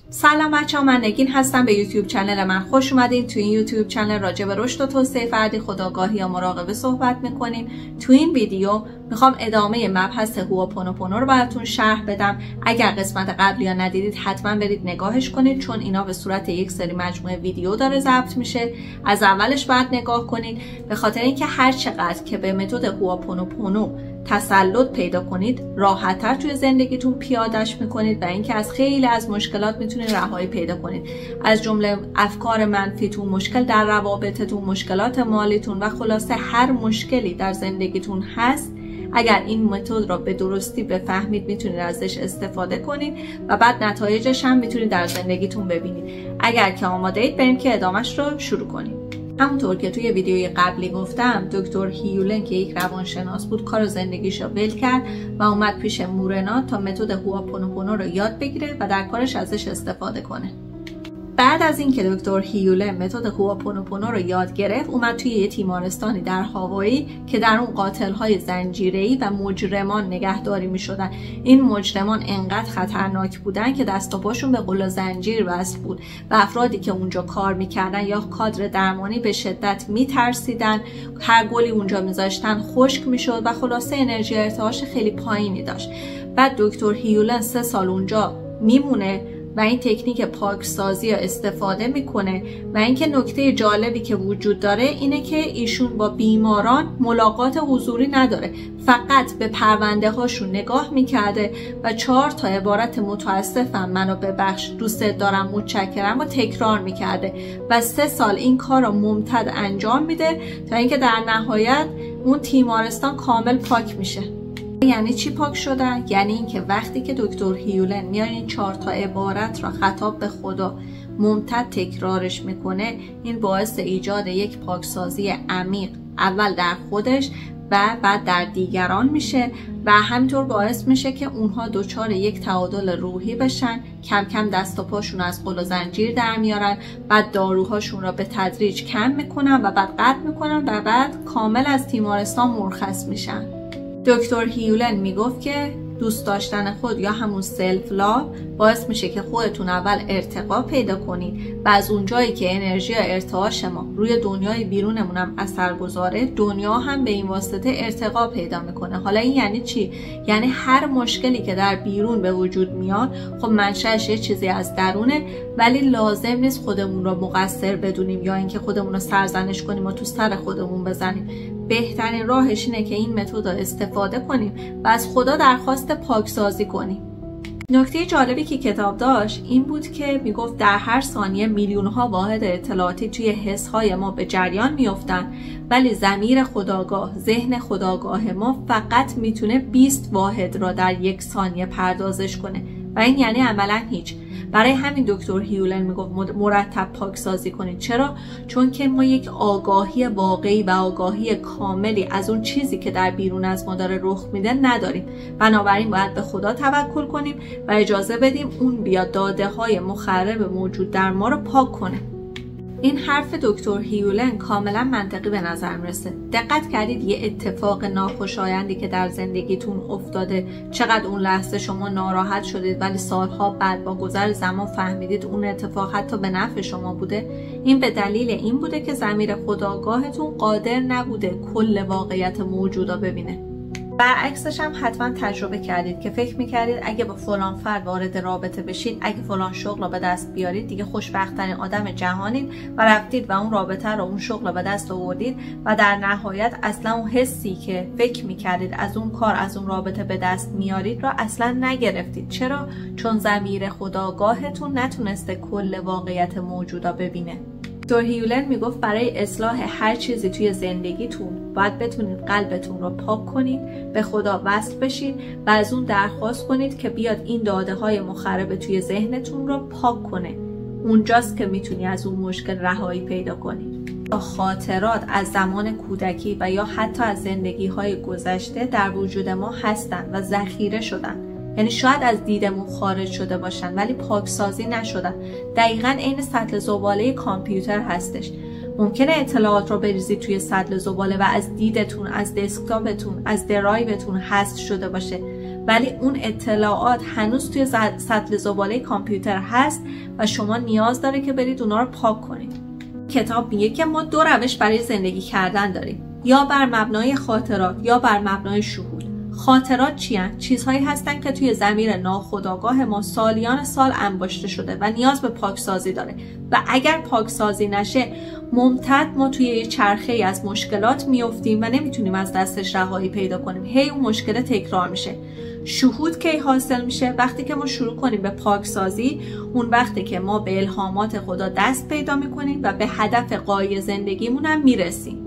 سلام بچه‌ها، من نگین هستم. به یوتیوب چنل من خوش اومدین. تو این یوتیوب چنل راجع به رشد و توسعه فردی، خودآگاهی یا مراقبه صحبت میکنیم. تو این ویدیو میخوام ادامه مبحث هوآپونوپونو رو براتون شرح بدم. اگر قسمت قبلی یا ندیدید حتما برید نگاهش کنید، چون اینا به صورت یک سری مجموعه ویدیو داره ضبط میشه. از اولش باید نگاه کنید، به خاطر اینکه هر چقدر که به متد هوآپونوپونو تسلط پیدا کنید راحت‌تر توی زندگیتون پیاده‌اش میکنید و اینکه از خیلی از مشکلات میتونید رهایی پیدا کنید، از جمله افکار منفیتون، مشکل در روابطتون، مشکلات مالیتون و خلاصه هر مشکلی در زندگیتون هست. اگر این متد را به درستی بفهمید میتونید ازش استفاده کنید و بعد نتایجش هم میتونید در زندگیتون ببینید. اگر که آماده اید بریم که ادامهش رو شروع کنیم. همونطور که توی ویدیوی قبلی گفتم، دکتر هیولن که یک روانشناس بود کار زندگیش رو ول کرد و اومد پیش مورنا تا متد هوآپونوپونو رو یاد بگیره و در کارش ازش استفاده کنه. بعد از اینکه دکتر هیولن متد هوآپونوپونو رو یاد گرفت، اومد توی یه تیمارستانی در هاوایی که در اون قاتل‌های زنجیره‌ای و مجرمان نگهداری می‌شدن. این مجرمان انقدر خطرناک بودن که دست و پاشون به قل و زنجیر وصل بود و افرادی که اونجا کار می‌کردن یا کادر درمانی به شدت می‌ترسیدن. هر گلی اونجا می‌ذاشتن خشک می‌شد و خلاصه انرژی ارتعاش خیلی پایینی داشت. بعد دکتر هیولن 3 سال اونجا میمونه و این تکنیک پاکسازی رو استفاده میکنه و اینکه نکته جالبی که وجود داره اینه که ایشون با بیماران ملاقات حضوری نداره، فقط به پرونده هاشون نگاه میکرده و 4 تا عبارت متاسفم، منو ببخش، دوست دارم، متشکرم و تکرار میکرده و 3 سال این کار رو ممتد انجام میده تا اینکه در نهایت اون تیمارستان کامل پاک میشه. یعنی چی پاک شدن؟ یعنی اینکه وقتی که دکتر هیولن میاد این 4 تا عبارت را خطاب به خدا ممتد تکرارش میکنه، این باعث ایجاد یک پاکسازی عمیق اول در خودش و بعد در دیگران میشه و همینطور باعث میشه که اونها دچار یک تعادل روحی بشن، کم کم دست و پاشون از قل و زنجیر در میارن، بعد داروهاشون را به تدریج کم میکنن و بعد قطع میکنن و بعد کامل از تیمارستان مرخص میشن. دکتر هیولن میگفت که دوست داشتن خود یا همون سلف لاو باعث میشه که خودتون اول ارتقا پیدا کنید و از اونجایی که انرژی و ارتعاش ما روی دنیای بیرونمون هم اثر گذاره، دنیا هم به این واسطه ارتقا پیدا میکنه. حالا این یعنی چی؟ یعنی هر مشکلی که در بیرون به وجود میاد خب منشأش یه چیزی از درونه، ولی لازم نیست خودمون رو مقصر بدونیم یا اینکه خودمون رو سرزنش کنیم و تو سر خودمون بزنیم. بهترین راهش اینه که این متد رو استفاده کنیم و از خدا درخواست پاکسازی کنیم. نکته جالبی که کتاب داشت این بود که میگفت در هر ثانیه میلیون‌ها واحد اطلاعاتی توی حس‌های ما به جریان میافتن، ولی ضمیر خودآگاه، ذهن خودآگاه ما فقط میتونه 20 واحد را در 1 ثانیه پردازش کنه و این یعنی عملاً هیچ. برای همین دکتر هیولن میگفت مرتب پاکسازی کنید. چرا؟ چون که ما یک آگاهی واقعی و آگاهی کاملی از اون چیزی که در بیرون از ما داره رخ میده نداریم. بنابراین باید به خدا توکل کنیم و اجازه بدیم اون بیاد داده های مخرب موجود در ما رو پاک کنه. این حرف دکتر هیولن کاملا منطقی به نظر میرسه. دقت کردید یه اتفاق ناخوشایندی که در زندگیتون افتاده، چقدر اون لحظه شما ناراحت شدید ولی سالها بعد با گذر زمان فهمیدید اون اتفاق حتی به نفع شما بوده؟ این به دلیل این بوده که ضمیر خودآگاهتون قادر نبوده کل واقعیت موجودا ببینه. برعکسش هم حتما تجربه کردید که فکر میکردید اگه با فلان فرد وارد رابطه بشید، اگه فلان شغل رو به دست بیارید دیگه خوشبخت‌ترین آدم جهانید و رفتید و اون رابطه رو، اون شغل رو به دست آوردید و در نهایت اصلا اون حسی که فکر میکردید از اون کار، از اون رابطه به دست میارید رو اصلا نگرفتید. چرا؟ چون ضمیر خودآگاهتون نتونسته کل واقعیت موجودا ببینه. دکتر هیولن میگفت برای اصلاح هر چیزی توی زندگیتون باید بتونید قلبتون رو پاک کنید، به خدا وصل بشید و از اون درخواست کنید که بیاد این داده های مخرب توی ذهنتون رو پاک کنه. اونجاست که میتونی از اون مشکل رهایی پیدا کنی. خاطرات از زمان کودکی و یا حتی از زندگی های گذشته در وجود ما هستن و ذخیره شدن. یعنی شاید از دیدمون خارج شده باشن ولی پاکسازی نشدن. دقیقاً عین سطل زباله کامپیوتر هستش. ممکنه اطلاعات رو بریزید توی سطل زباله و از دیدتون، از دسکتاپتون، از درایوتون حذف شده باشه، ولی اون اطلاعات هنوز توی سطل زباله کامپیوتر هست و شما نیاز داره که برید اونا رو پاک کنید. کتاب میگه که ما 2 روش برای زندگی کردن داریم، یا بر مبنای خاطرات یا بر مبنای شهود. خاطرات چیان؟ چیزهایی هستن که توی ضمیر ناخودآگاه ما سالیان سال انباشته شده و نیاز به پاکسازی داره و اگر پاکسازی نشه ممتد ما توی یه چرخه‌ای از مشکلات میافتیم و نمیتونیم از دستش رهایی پیدا کنیم. هی اون مشکل تکرار میشه. شهود کی حاصل میشه؟ وقتی که ما شروع کنیم به پاکسازی، اون وقتی که ما به الهامات خدا دست پیدا میکنیم و به هدف غایی زندگیمون هم میرسیم.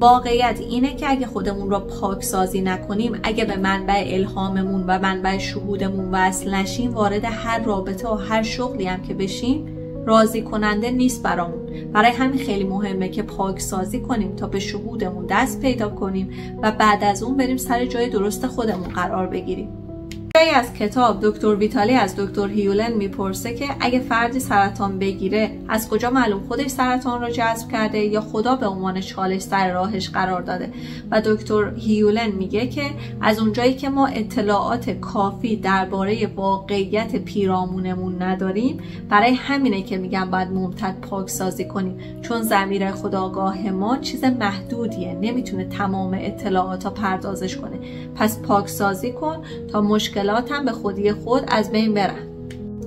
واقعیت اینه که اگه خودمون رو پاکسازی نکنیم، اگه به منبع الهاممون و منبع شهودمون وصل نشیم، وارد هر رابطه و هر شغلی هم که بشیم راضی کننده نیست برامون. برای همین خیلی مهمه که پاکسازی کنیم تا به شهودمون دست پیدا کنیم و بعد از اون بریم سر جای درست خودمون قرار بگیریم. جایی از کتاب دکتر ویتالی از دکتر هیولن میپرسه که اگه فردی سرطان بگیره از کجا معلوم خودش سرطان رو جذب کرده یا خدا به عنوان چالش سر راهش قرار داده؟ و دکتر هیولن میگه که از اونجایی که ما اطلاعات کافی درباره واقعیت پیرامونمون نداریم، برای همینه که میگم باید ممتد پاکسازی کنیم، چون ضمیر خودآگاه ما چیز محدودیه، نمیتونه تمام اطلاعات رو پردازش کنه. پس پاکسازی کن تا مشکلات هم به خودی خود از بین برن.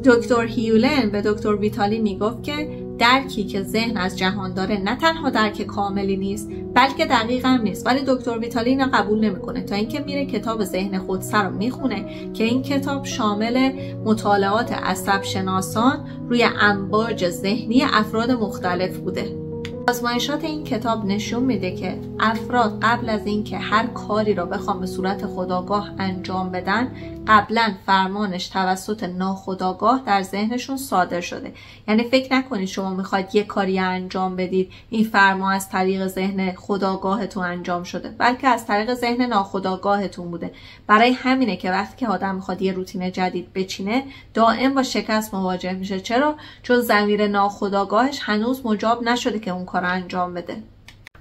دکتر هیولن به دکتر ویتالی میگفت که درکی که ذهن از جهان داره نه تنها درک کاملی نیست بلکه دقیق هم نیست، ولی دکتر ویتالی اینو قبول نمیکنه تا اینکه میره کتاب ذهن خودسر رو میخونه که این کتاب شامل مطالعات عصب شناسان روی امواج ذهنی افراد مختلف بوده. آزمایشات این کتاب نشون میده که افراد قبل از اینکه هر کاری را بخوام به صورت خودآگاه انجام بدن، قبلا فرمانش توسط ناخودآگاه در ذهنشون صادر شده. یعنی فکر نکنید شما میخواید یک کاری انجام بدید این فرمان از طریق ذهن خودآگاهتون انجام شده، بلکه از طریق ذهن ناخودآگاهتون بوده. برای همینه که وقتی که آدم میخواد یه روتین جدید بچینه دائم با شکست مواجه میشه. چرا؟ چون ضمیر ناخودآگاهش هنوز مجاب نشده که اون کار انجام بده.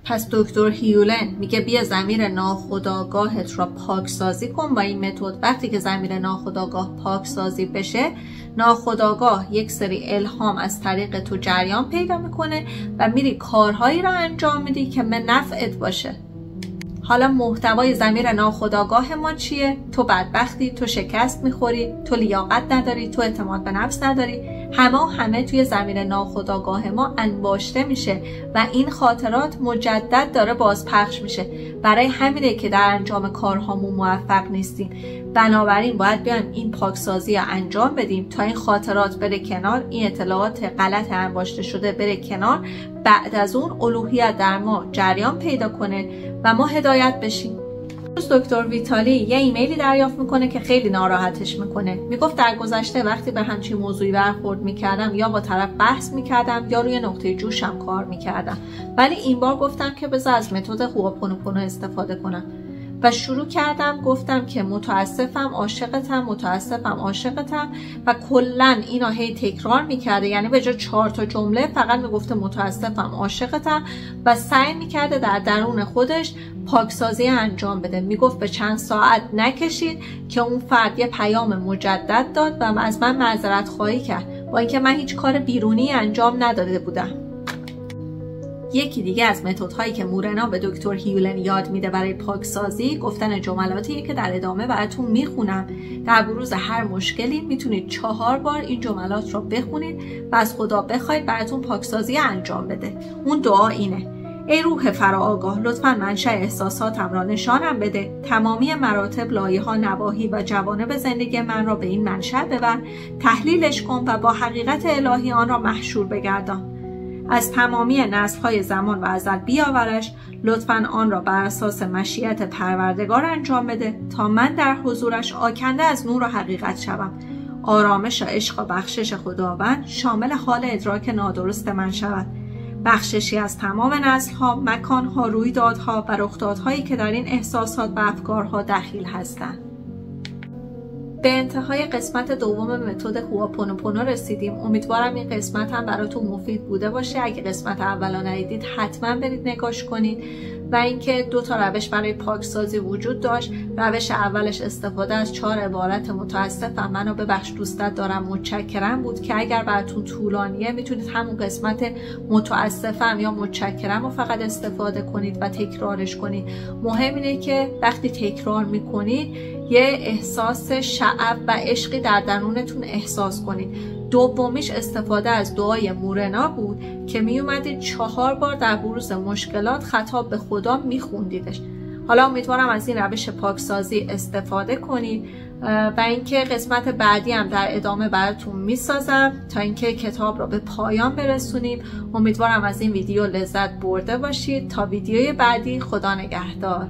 پس دکتر هیولن میگه بیا ضمیر ناخودآگاهت را پاکسازی کن. با این متد وقتی که ضمیر ناخودآگاه پاکسازی بشه، ناخودآگاه یک سری الهام از طریق تو جریان پیدا میکنه و میری کارهایی را انجام میدی که به نفعت باشه. حالا محتوای ضمیر ناخودآگاه ما چیه؟ تو بدبختی، تو شکست میخوری، تو لیاقت نداری، تو اعتماد به نفس نداری. همه توی ضمیر ناخودآگاه ما انباشته میشه و این خاطرات مجدد داره بازپخش میشه. برای همینه که در انجام کارهامون موفق نیستیم. بنابراین باید بیایم این پاکسازی رو انجام بدیم تا این خاطرات بره کنار، این اطلاعات غلط انباشته شده بره کنار. بعد از اون الوهیت در ما جریان پیدا کنه و ما هدایت بشیم. دکتر ویتالی یه ایمیلی دریافت میکنه که خیلی ناراحتش میکنه. میگفت در گذشته وقتی به همچین موضوعی برخورد میکردم یا با طرف بحث میکردم یا روی نقطه جوشم کار میکردم، ولی این بار گفتم که بذار از متد هوآپونوپونو استفاده کنم و شروع کردم گفتم که متاسفم، عاشقتم و کلا اینا هی تکرار میکرده. یعنی به جای 4 تا جمله فقط میگفته متاسفم، عاشقتم و سعی میکرده در درون خودش پاکسازی انجام بده. میگفت به چند ساعت نکشید که اون فرد یه پیام مجدد داد و از من معذرت خواهی کرد، با اینکه من هیچ کار بیرونی انجام نداده بودم. یکی دیگه از متدهایی که مورنا به دکتر هیولن یاد میده برای پاکسازی گفتن جملاتیه که در ادامه براتون میخونم. در بروز هر مشکلی میتونید 4 بار این جملات رو بخونید و از خدا بخواید براتون پاکسازی انجام بده. اون دعا اینه: ای روح فراآگاه، لطفاً منشأ احساساتم را نشانم بده. تمامی مراتب، لایه‌ها، نواحی و جوانب زندگی من را به این منشأ ببر، تحلیلش کن و با حقیقت الهی آن را محشور بگردان. از تمامی نسل‌های زمان و ازل بیاورش. لطفاً آن را بر اساس مشیت پروردگار انجام بده تا من در حضورش آکنده از نور و حقیقت شوم. آرامش و عشق و بخشش خداوند شامل حال ادراک نادرست من شود. بخششی از تمام نسل‌ها، مکان‌ها، رویدادها و رخدادهایی که در این احساسات و افکارها دخیل هستند. به انتهای قسمت دوم متد هوآپونوپونو رسیدیم. امیدوارم این قسمت هم براتون مفید بوده باشه. اگه قسمت اولو ندیدید حتما برید نگاش کنید و اینکه 2 تا روش برای پاکسازی وجود داشت. روش اولش استفاده از 4 عبارت متاسفم، منو ببخش، دوستت دارم، متشکرم بود که اگر براتون طولانیه میتونید همون قسمت متاسفم یا متشکرم رو فقط استفاده کنید و تکرارش کنید. مهم اینه که وقتی تکرار میکنید یه احساس شعف و عشقی در درونتون احساس کنید. دومیش استفاده از دعای مورنا بود که می اومدید 4 بار در بروز مشکلات خطاب به خدا میخوندیدش. حالا امیدوارم از این روش پاکسازی استفاده کنید و اینکه قسمت بعدی هم در ادامه براتون میسازم تا اینکه کتاب رو به پایان برسونیم. امیدوارم از این ویدیو لذت برده باشید. تا ویدیوی بعدی، خدا نگهدار.